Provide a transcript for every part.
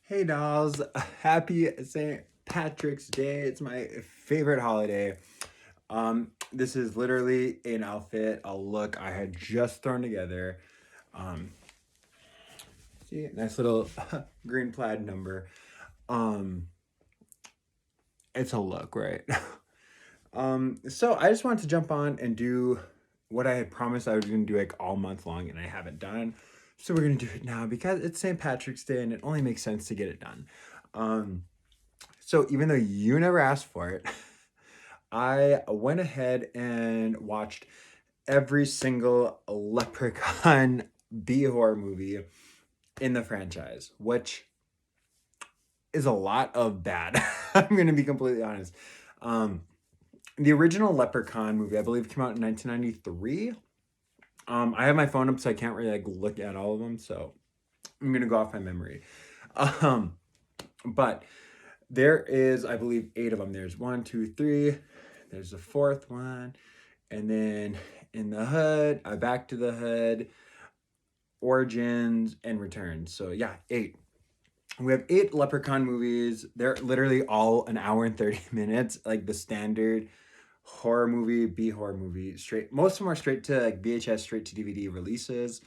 Hey dolls, happy St. Patrick's Day. It's my favorite holiday. This is literally an outfit, a look I had just thrown together. Um, See, nice little green plaid number. Um, it's a look, right? So I just wanted to jump on and do what I had promised I was gonna do like all month long, and I haven't done. So we're gonna do it now because it's St. Patrick's Day and it only makes sense to get it done. Um, So even though you never asked for it, I went ahead and watched every single Leprechaun B horror movie in the franchise, which is a lot of bad. I'm going to be completely honest. Um, the original Leprechaun movie, I believe, came out in 1993. I have my phone up, so I can't really like look at all of them. So I'm going to go off my memory. Um, but there is, I believe, eight of them. There's one, two, three. There's a fourth one. And then in the hood, back to the hood, origins, and returns. So yeah, eight. We have eight Leprechaun movies. They're literally all an hour and 30 minutes, like the standard horror movie, B horror movie. Straight, most of them are straight to like VHS, straight to DVD releases.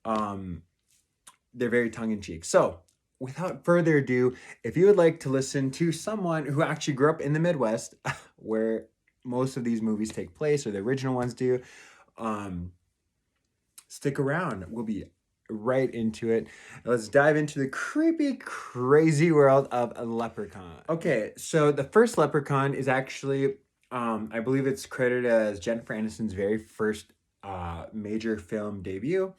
Um, they're very tongue in cheek. So without further ado, if you would like to listen to someone who actually grew up in the Midwest, where most of these movies take place, or the original ones do, um, stick around. We'll be right into it. Let's dive into the creepy, crazy world of a leprechaun. Okay, so the first leprechaun is actually, I believe it's credited as Jennifer Aniston's very first major film debut.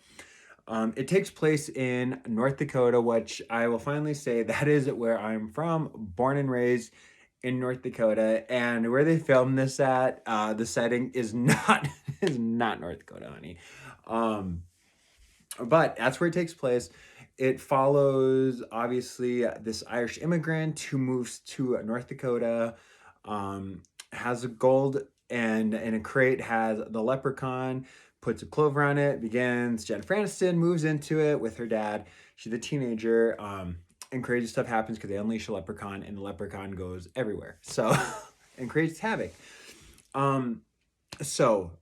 It takes place in North Dakota, which I will finally say that is where I'm from, born and raised in North Dakota, and where they filmed this at, the setting is not is not North Dakota, honey. Um, but that's where it takes place. It follows obviously this Irish immigrant who moves to North Dakota, has a gold and in a crate has the leprechaun, puts a clover on it, begins. Jennifer Aniston moves into it with her dad. She's a teenager, and crazy stuff happens because they unleash a leprechaun, and the leprechaun goes everywhere. So, and creates havoc. Um, so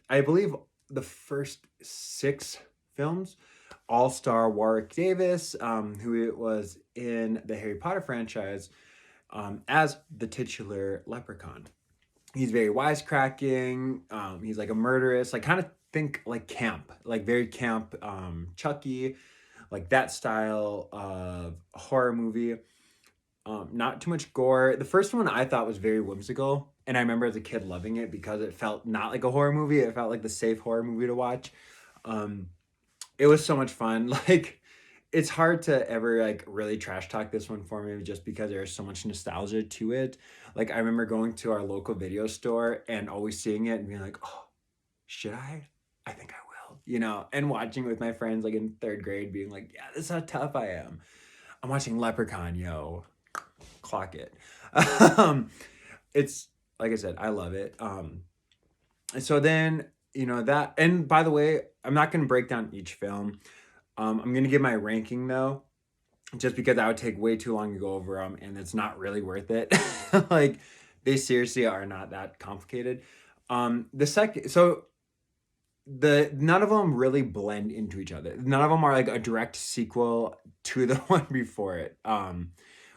I believe, the first six films all star Warwick Davis, who was in the Harry Potter franchise, as the titular leprechaun. He's very wisecracking. He's like a murderous, like kind of think like camp, like very camp, Chucky, like that style of horror movie. Not too much gore. The first one I thought was very whimsical, and I remember as a kid loving it because it felt not like a horror movie. It felt like the safe horror movie to watch. Um, it was so much fun. Like, it's hard to ever like really trash talk this one for me just because there's so much nostalgia to it. Like, I remember going to our local video store and always seeing it and being like, oh, should I? I think I will, and watching with my friends like in third grade, being like, yeah, this is how tough I am. I'm watching Leprechaun, yo. Clock it. um, it's like I said, I love it. And so then that, and by the way, I'm not going to break down each film. I'm going to give my ranking though, just because that would take way too long to go over them, and it's not really worth it. Like, they seriously are not that complicated. The second, so the none of them really blend into each other. None of them are like a direct sequel to the one before it.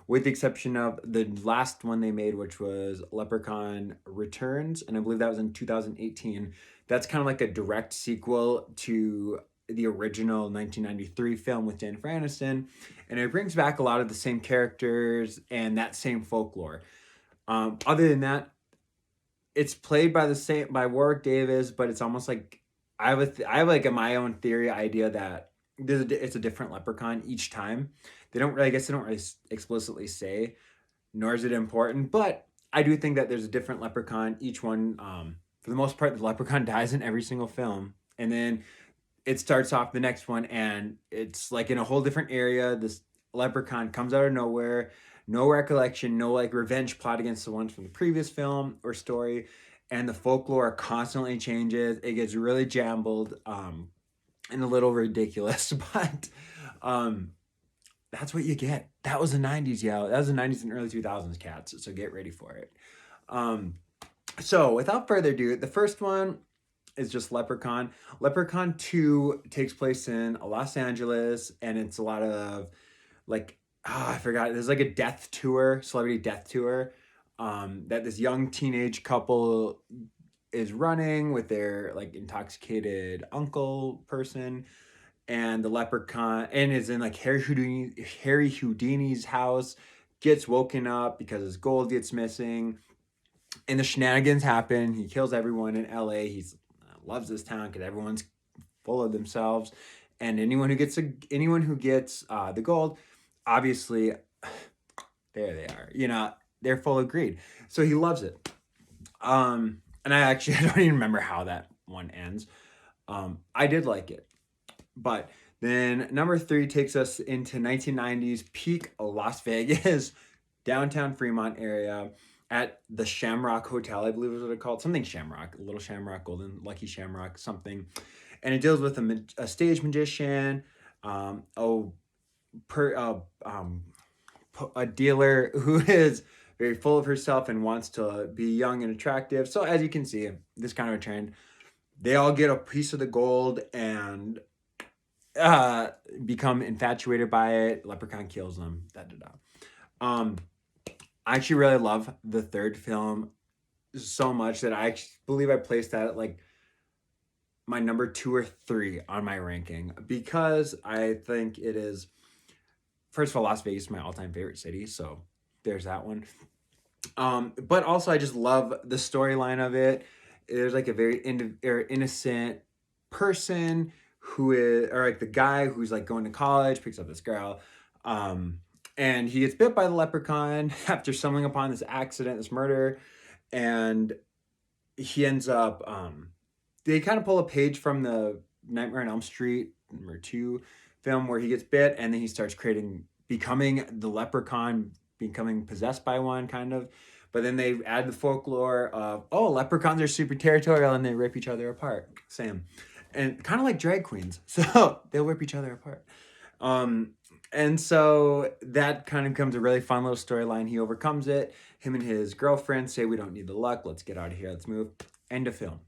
With the exception of the last one they made, which was Leprechaun Returns, and I believe that was in 2018. That's kind of like a direct sequel to the original 1993 film with Jennifer Aniston, and it brings back a lot of the same characters and that same folklore. Other than that, it's played by Warwick Davis, but it's almost like I have like my own theory idea that it's a different leprechaun each time. They don't really, I guess they don't really explicitly say, nor is it important, but I do think that there's a different leprechaun each one. For the most part, the leprechaun dies in every single film, and then it starts off the next one, and it's like in a whole different area. This leprechaun comes out of nowhere, no recollection, no like revenge plot against the ones from the previous film or story, and the folklore constantly changes. It gets really jumbled, and a little ridiculous, but um, that's what you get. That was the 90s, yeah. That was the 90s and early 2000s, cats. So get ready for it. Um, so without further ado, the first one is just Leprechaun. Leprechaun 2 takes place in Los Angeles, and it's a lot of like, I forgot. There's like a death tour, celebrity death tour, that this young teenage couple is running with their like intoxicated uncle person, and the leprechaun and is in like Harry Houdini's house, gets woken up because his gold gets missing, and the shenanigans happen. He kills everyone in LA. He loves this town because everyone's full of themselves, and anyone who gets the gold, obviously, there they are. They're full of greed. So he loves it. And I actually I don't even remember how that one ends. I did like it, but then number 3 takes us into 1990s peak Las Vegas, downtown Fremont area, at the Shamrock Hotel, I believe is what it's called. Something Shamrock, Little Shamrock, Golden, Lucky Shamrock, something. And it deals with a stage magician, oh, per, a dealer who is very full of herself and wants to be young and attractive. So as you can see, this kind of a trend. They all get a piece of the gold and become infatuated by it. Leprechaun kills them. Da, da, da. I actually really love the third film so much that I believe I placed that at like my number 2 or 3 on my ranking, because I think it is, first of all, Las Vegas is my all-time favorite city, so there's that one. But also I just love the storyline of it. There's like a very innocent person who is, or like the guy who's like going to college, picks up this girl, and he gets bit by the leprechaun after stumbling upon this accident, this murder, and he ends up, they kind of pull a page from the Nightmare on Elm Street number 2 film, where he gets bit and then he starts becoming the leprechaun, becoming possessed by one, kind of. But then they add the folklore of, oh, leprechauns are super territorial and they rip each other apart. Same. And kind of like drag queens. So they'll rip each other apart. And so that kind of becomes a really fun little storyline. He overcomes it. Him and his girlfriend say, we don't need the luck. Let's get out of here. Let's move. End of film.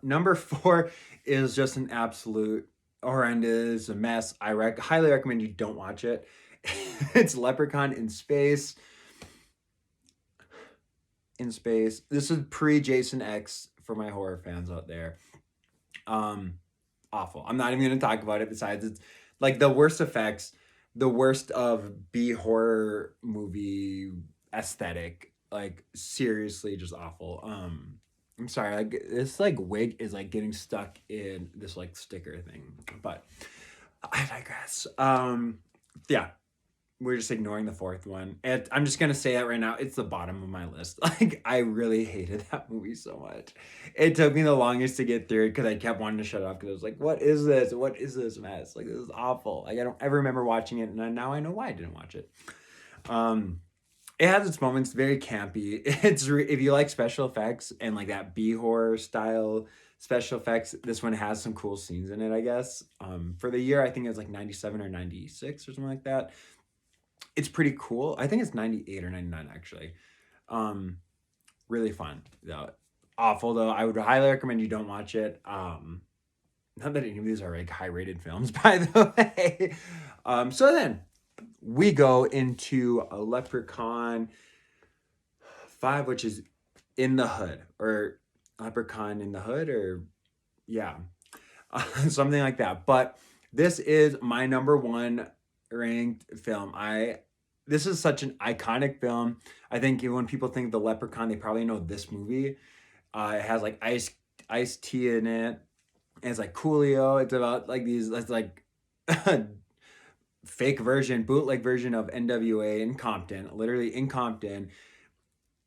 Number 4 is just an absolute horrendous mess. I highly recommend you don't watch it. It's Leprechaun in Space. In Space. This is pre-Jason X for my horror fans out there. Awful. I'm not even going to talk about it. Besides, it's like the worst effects, the worst of B horror movie aesthetic. Like seriously, just awful. I'm sorry. Like this, like wig is like getting stuck in this like sticker thing. But I digress. Yeah, we're just ignoring the 4th one. And I'm just gonna say that right now. It's the bottom of my list. Like I really hated that movie so much. It took me the longest to get through it because I kept wanting to shut up because I was like, "What is this? What is this mess? Like this is awful." Like I don't ever remember watching it, and now I know why I didn't watch it. It has its moments, very campy. If you like special effects and like that B horror style special effects, this one has some cool scenes in it, I guess. For the year, I think it was like 97 or 96 or something like that. It's pretty cool. I think it's 98 or 99 actually. Really fun though. Awful though. I would highly recommend you don't watch it. Not that any of these are like high rated films, by the way. So then we go into a Leprechaun 5, which is in the hood, or Leprechaun in the Hood, or yeah, something like that. But this is my number 1 ranked film. This is such an iconic film. I think when people think the Leprechaun, they probably know this movie. It has like Ice T in it. And it's like Coolio. It's about like these, it's like fake version, bootleg version of NWA in Compton, literally in Compton.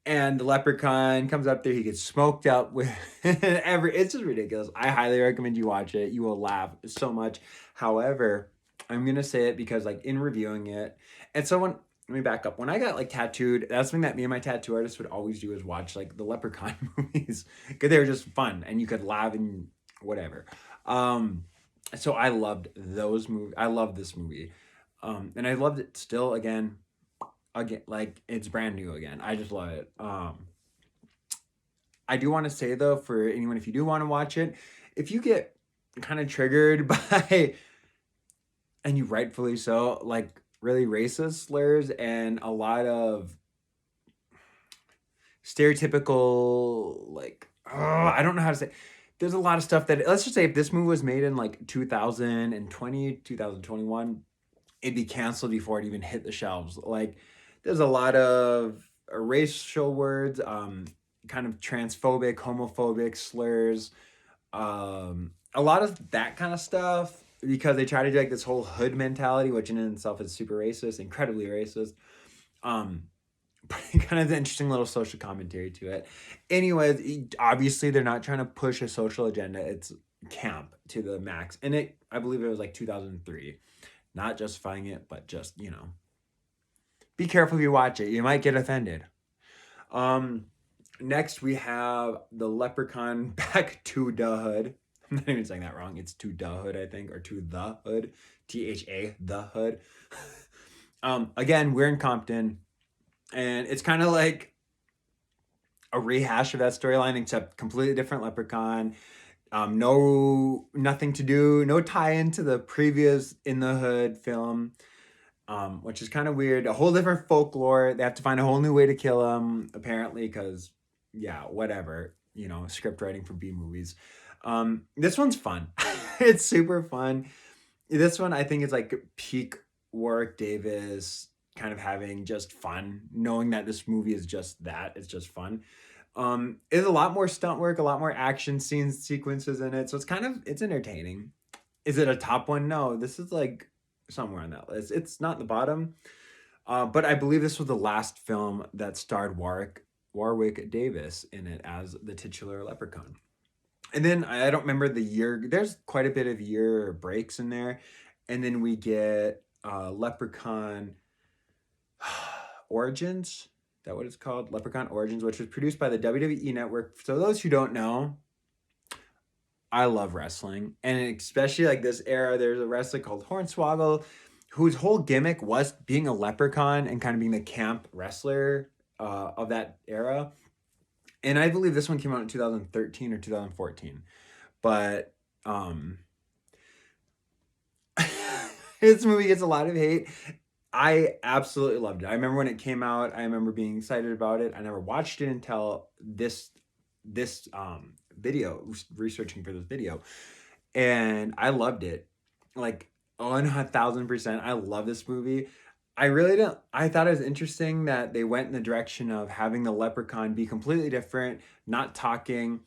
And the leprechaun comes up there. He gets smoked up with it's just ridiculous. I highly recommend you watch it. You will laugh so much. However, I'm going to say it because like in reviewing it, and so let me back up. When I got like tattooed, that's something that me and my tattoo artist would always do, is watch like the Leprechaun movies because they were just fun and you could laugh and whatever. So I loved those movies. I love this movie. And I loved it still again, like it's brand new again. I just love it. I do want to say though, for anyone, if you do want to watch it, if you get kind of triggered by, and you rightfully so, like really racist slurs and a lot of stereotypical, like, I don't know how to say. There's a lot of stuff that, let's just say if this movie was made in like 2020, 2021, it'd be canceled before it even hit the shelves. Like, there's a lot of racial words, kind of transphobic, homophobic slurs, a lot of that kind of stuff because they try to do like this whole hood mentality, which in itself is super racist, incredibly racist. Um, but kind of the interesting little social commentary to it. Anyways, obviously they're not trying to push a social agenda. It's camp to the max, and I believe it was like 2003. Not justifying it, but just be careful if you watch it. You might get offended. Um, Next we have the Leprechaun Back to the Hood. I'm not even saying that wrong. It's to the Hood, I think, or to the Hood. THA, the Hood. Again, we're in Compton, and it's kind of like a rehash of that storyline, except completely different Leprechaun. Nothing to do, no tie into the previous In the Hood film, which is kind of weird. A whole different folklore. They have to find a whole new way to kill him, apparently, because yeah, whatever. Script writing for B movies. This one's fun. It's super fun. This one I think is like peak Warwick Davis kind of having just fun, knowing that this movie is just that. It's just fun. It's a lot more stunt work, a lot more action scenes, sequences in it. So it's entertaining. Is it a top one? No, this is like somewhere on that list. It's not the bottom. But I believe this was the last film that starred Warwick Davis in it as the titular Leprechaun. And then I don't remember the year. There's quite a bit of year breaks in there, and then we get Leprechaun Origins. Is that what it's called? Leprechaun Origins, which was produced by the WWE Network. So those who don't know, I love wrestling, and especially like this era. There's a wrestler called Hornswoggle, whose whole gimmick was being a leprechaun and kind of being the camp wrestler of that era. And I believe this one came out in 2013 or 2014. But this movie gets a lot of hate. I absolutely loved it. I remember when it came out. I remember being excited about it. I never watched it until this video, researching for this video, and I loved it. Like 1,000%. I love this movie. I really don't. I thought it was interesting that they went in the direction of having the leprechaun be completely different, not talking,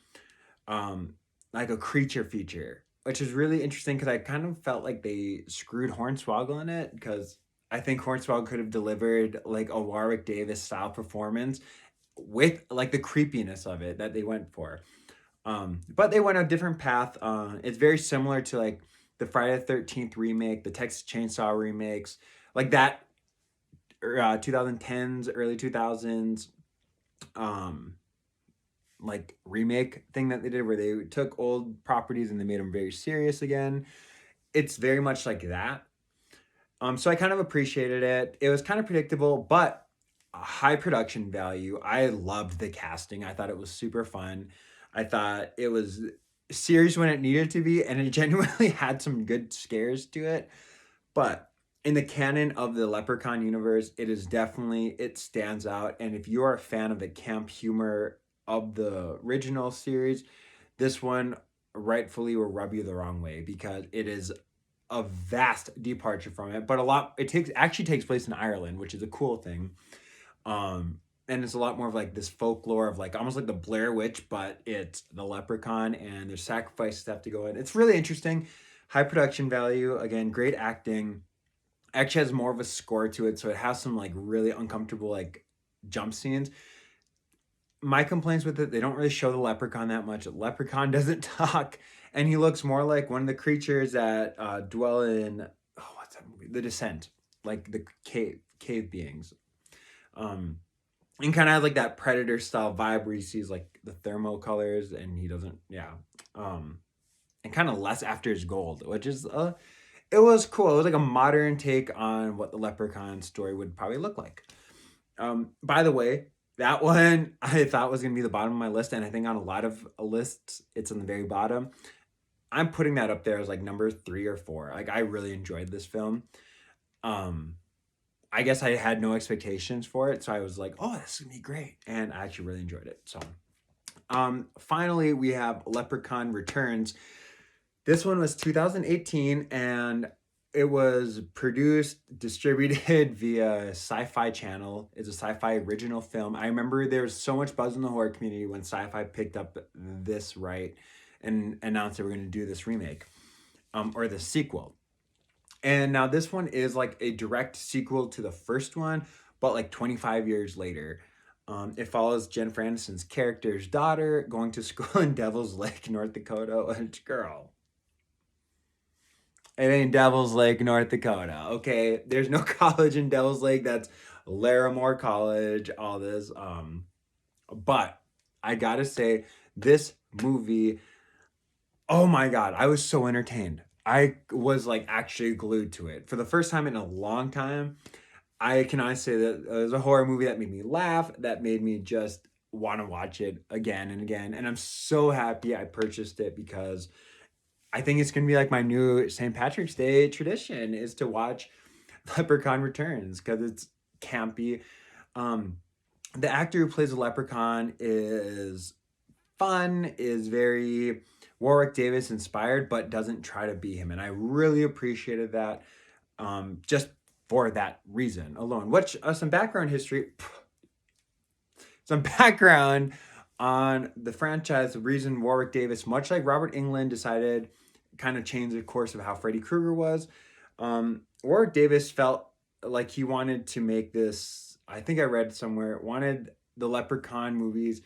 like a creature feature, which is really interesting because I kind of felt like they screwed Hornswoggle in it because I think Hornswoggle could have delivered like a Warwick Davis style performance with like the creepiness of it that they went for. But they went a different path. It's very similar to like the Friday the 13th remake, the Texas Chainsaw remakes, like that 2010s, early 2000s, like remake thing that they did where they took old properties and they made them very serious again. It's very much like that. So I kind of appreciated it. It was kind of predictable, but a high production value. I loved the casting. I thought it was super fun. I thought it was serious when it needed to be, and it genuinely had some good scares to it. But in the canon of the Leprechaun universe, it stands out. And if you are a fan of the camp humor of the original series, this one rightfully will rub you the wrong way because it is a vast departure from it. But actually takes place in Ireland, which is a cool thing. And it's a lot more of like this folklore of like almost like the Blair Witch, but it's the leprechaun and there's sacrifices that have to go in. It's really interesting. High production value. Again, great acting. Actually has more of a score to it, so it has some like really uncomfortable like jump scenes. My complaints with it, they don't really show the leprechaun that much. The leprechaun doesn't talk, and he looks more like one of the creatures that dwell in what's that movie? The Descent, like the cave beings. And kind of has like that predator style vibe where he sees like the thermal colors and he doesn't, yeah. And kind of less after his gold, which is it was cool. It was like a modern take on what the Leprechaun story would probably look like. By the way, that one I thought was gonna be the bottom of my list, and I think on a lot of lists it's on the very bottom. I'm putting that up there as like number 3 or 4. Like I really enjoyed this film. Um, I guess I had no expectations for it, so I was like, "Oh, this is gonna be great," and I actually really enjoyed it. So, finally, we have Leprechaun Returns. This one was 2018, and it was produced, distributed via Sci-Fi Channel. It's a Sci-Fi original film. I remember there was so much buzz in the horror community when Sci-Fi picked up this right and announced they were going to do this remake, or the sequel. And now this one is like a direct sequel to the first one, but like 25 years later. It follows Jennifer Aniston's character's daughter going to school in Devil's Lake, North Dakota. Which, girl, it ain't Devil's Lake, North Dakota. Okay, there's no college in Devil's Lake. That's Larimore College. All this. But I gotta say, this movie. Oh my god, I was so entertained. I was like actually glued to it for the first time in a long time. I can honestly say that it was a horror movie that made me laugh, that made me just want to watch it again and again. And I'm so happy I purchased it because I think it's gonna be like my new St. Patrick's Day tradition is to watch Leprechaun Returns because it's campy. Um, the actor who plays the Leprechaun is fun, is very Warwick Davis inspired, but doesn't try to be him, and I really appreciated that. Just for that reason alone. Which some background history, some background on the franchise. The reason Warwick Davis, much like Robert Englund, decided kind of change the course of how Freddy Krueger was. Warwick Davis felt like he wanted to make this. I think I read somewhere wanted the Leprechaun movies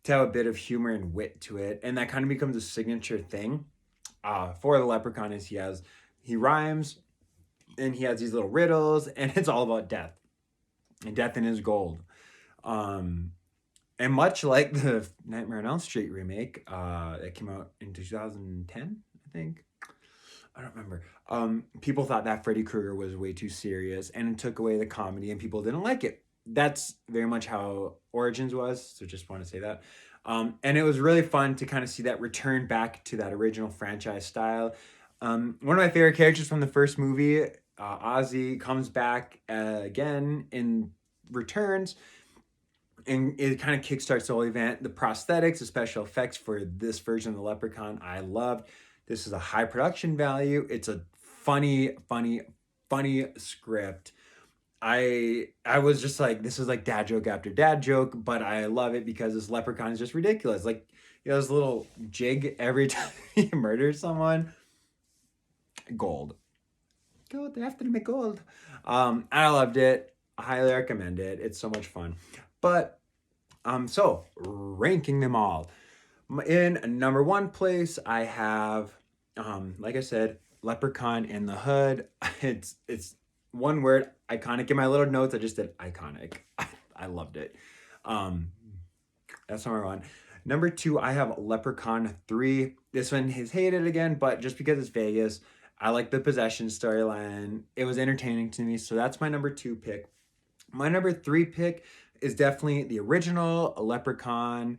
to have a bit of humor and wit to it, and that kind of becomes a signature thing for the Leprechaun. Is he rhymes, and he has these little riddles, and it's all about death, and death in his gold. Um, and much like the Nightmare on Elm Street remake that came out in 2010, I think. I don't remember. People thought that Freddy Krueger was way too serious, and it took away the comedy, and people didn't like it. That's very much how Origins was. So just want to say that. And it was really fun to kind of see that return back to that original franchise style. One of my favorite characters from the first movie, Ozzy, comes back again in Returns, and it kind of kickstarts the whole event. The prosthetics, the special effects for this version of the Leprechaun, I loved. This is a high production value. It's a funny, funny, funny script. I was just like, this is like dad joke after dad joke, but I love it because this Leprechaun is just ridiculous. Like, he has a little jig every time he murders someone. Gold. Gold, they're after me gold. I loved it. I highly recommend it. It's so much fun. But so ranking them all. In number 1 place, I have like I said, Leprechaun in the Hood. It's one word, iconic. In my little notes, I just did iconic. I loved it. That's number 1. Number 2, I have Leprechaun 3. This one is hated again, but just because it's Vegas, I like the possession storyline. It was entertaining to me, so that's my number 2 pick. My number 3 pick is definitely the original Leprechaun.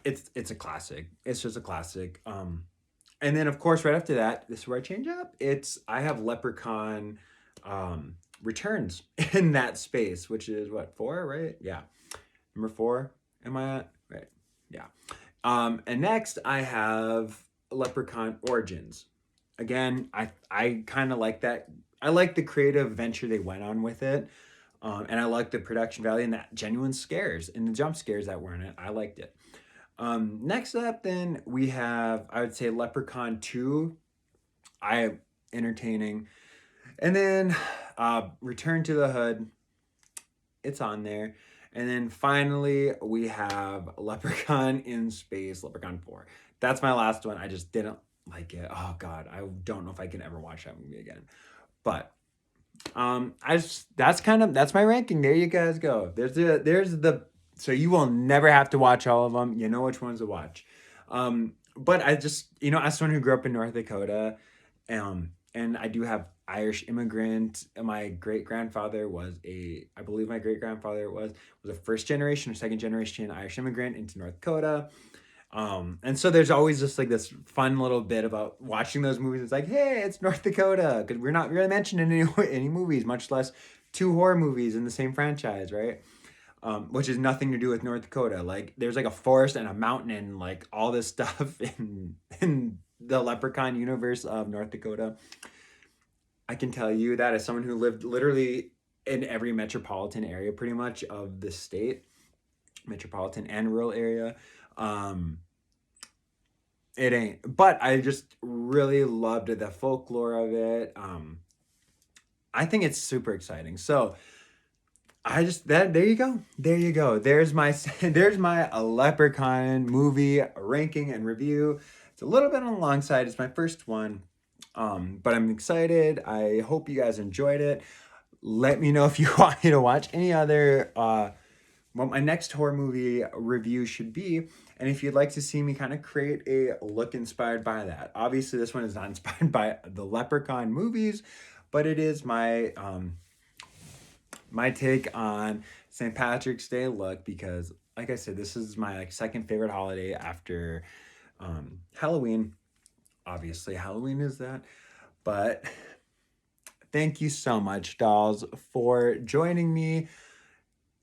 It's a classic. It's just a classic. And then of course right after that, this is where I change up. I have Leprechaun Returns in that space, which is what, 4, right? Yeah. Number 4, am I at? Right. Yeah. And next I have Leprechaun Origins. Again, I kind of like that. I like the creative venture they went on with it. And I like the production value and that genuine scares and the jump scares that were in it. I liked it. Next up, then we have, I would say, Leprechaun 2. Entertaining. And then Return to the Hood. It's on there. And then finally, we have Leprechaun in Space, Leprechaun 4. That's my last one. I just didn't like it. Oh, God. I don't know if I can ever watch that movie again. But that's my ranking. There you guys go. There's the so you will never have to watch all of them. You know which ones to watch. But I just, as someone who grew up in North Dakota, and I do have Irish immigrant. My great grandfather I believe my great grandfather was a first generation or second generation Irish immigrant into North Dakota. And so there's always just like this fun little bit about watching those movies. It's like, hey, it's North Dakota, because we're not really mentioned in any movies, much less two horror movies in the same franchise, right? Which has nothing to do with North Dakota. Like there's like a forest and a mountain and like all this stuff in the Leprechaun universe of North Dakota. I can tell you that as someone who lived literally in every metropolitan area pretty much of the state, metropolitan and rural area. Um, it ain't. But I just really loved the folklore of it. I think it's super exciting. So I just that there you go. There you go. There's my Leprechaun movie ranking and review. It's a little bit on the long side. It's my first one. But I'm excited. I hope you guys enjoyed it. Let me know if you want me to watch any other what my next horror movie review should be, and if you'd like to see me kind of create a look inspired by that. Obviously, this one is not inspired by the Leprechaun movies, but it is my take on St. Patrick's Day look, because like I said, this is my like second favorite holiday after Halloween. Obviously, Halloween is that, but thank you so much, dolls, for joining me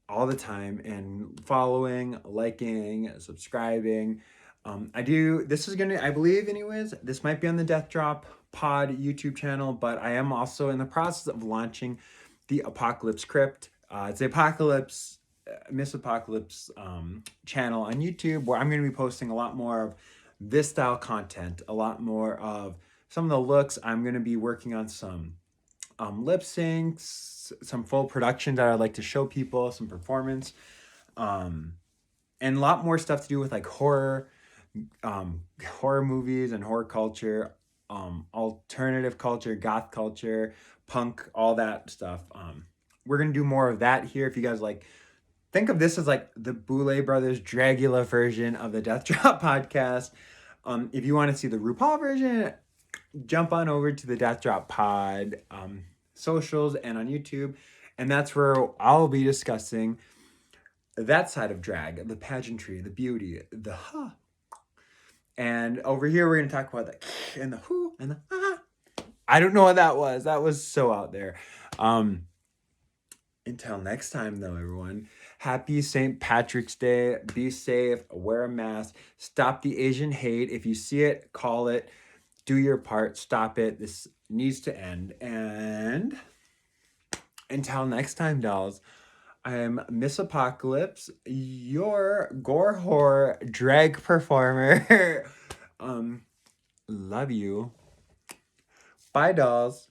all the time and following, liking, subscribing. I believe, anyways, this might be on the Death Drop Pod YouTube channel, but I am also in the process of launching the Apocalypse Crypt. It's the Miss Apocalypse channel on YouTube, where I'm going to be posting a lot more of this style content, a lot more of some of the looks. I'm going to be working on some lip syncs, some full productions that I'd like to show people, some performance, and a lot more stuff to do with like horror movies and horror culture, alternative culture, goth culture, punk, all that stuff. We're gonna do more of that here. If you guys like, think of this as like the Boulay Brothers Dragula version of the Death Drop podcast. If you want to see the RuPaul version, jump on over to the Death Drop Pod socials and on YouTube, and that's where I'll be discussing that side of drag, the pageantry, the beauty, the huh. And over here, we're going to talk about the and the who and the ah. I don't know what that was. That was so out there. Until next time, though, everyone, happy St. Patrick's Day. Be safe. Wear a mask. Stop the Asian hate. If you see it, call it. Do your part. Stop it. This needs to end. And until next time, dolls, I'm Miss Apocalypse, your gore horror drag performer. Love you. Bye, dolls.